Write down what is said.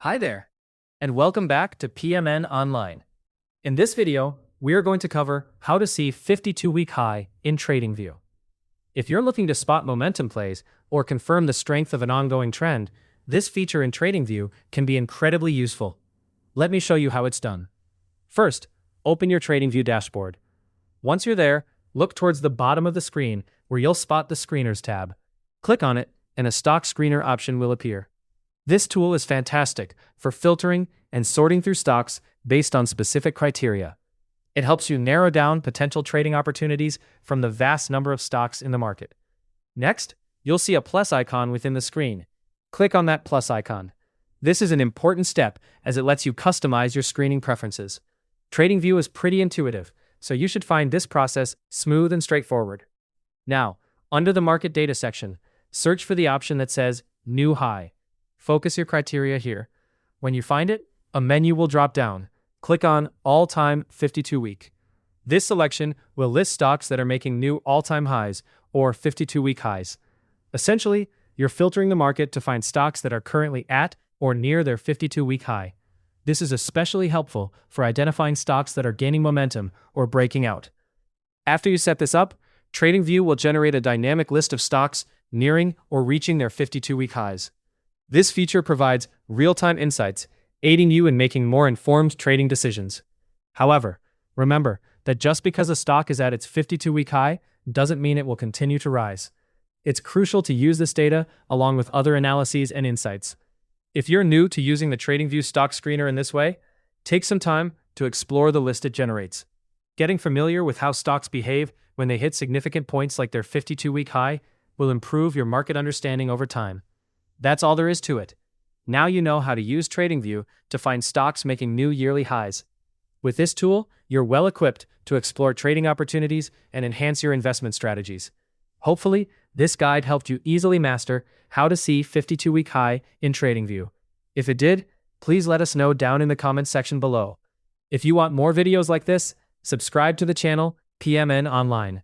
Hi there, and welcome back to PMN Online. In this video, we are going to cover how to see 52-week high in TradingView. If you're looking to spot momentum plays or confirm the strength of an ongoing trend, this feature in TradingView can be incredibly useful. Let me show you how it's done. First, open your TradingView dashboard. Once you're there, look towards the bottom of the screen where you'll spot the Screeners tab. Click on it, and a stock screener option will appear. This tool is fantastic for filtering and sorting through stocks based on specific criteria. It helps you narrow down potential trading opportunities from the vast number of stocks in the market. Next, you'll see a plus icon within the screen. Click on that plus icon. This is an important step as it lets you customize your screening preferences. TradingView is pretty intuitive, so you should find this process smooth and straightforward. Now, under the market data section, search for the option that says New High. Focus your criteria here. When you find it, a menu will drop down. Click on All-Time 52-Week. This selection will list stocks that are making new all-time highs or 52-week highs. Essentially, you're filtering the market to find stocks that are currently at or near their 52-week high. This is especially helpful for identifying stocks that are gaining momentum or breaking out. After you set this up, TradingView will generate a dynamic list of stocks nearing or reaching their 52-week highs. This feature provides real-time insights, aiding you in making more informed trading decisions. However, remember that just because a stock is at its 52-week high doesn't mean it will continue to rise. It's crucial to use this data along with other analyses and insights. If you're new to using the TradingView stock screener in this way, take some time to explore the list it generates. Getting familiar with how stocks behave when they hit significant points like their 52-week high will improve your market understanding over time. That's all there is to it. Now you know how to use TradingView to find stocks making new yearly highs. With this tool, you're well equipped to explore trading opportunities and enhance your investment strategies. Hopefully, this guide helped you easily master how to see 52-week high in TradingView. If it did, please let us know down in the comments section below. If you want more videos like this, subscribe to the channel PMN Online.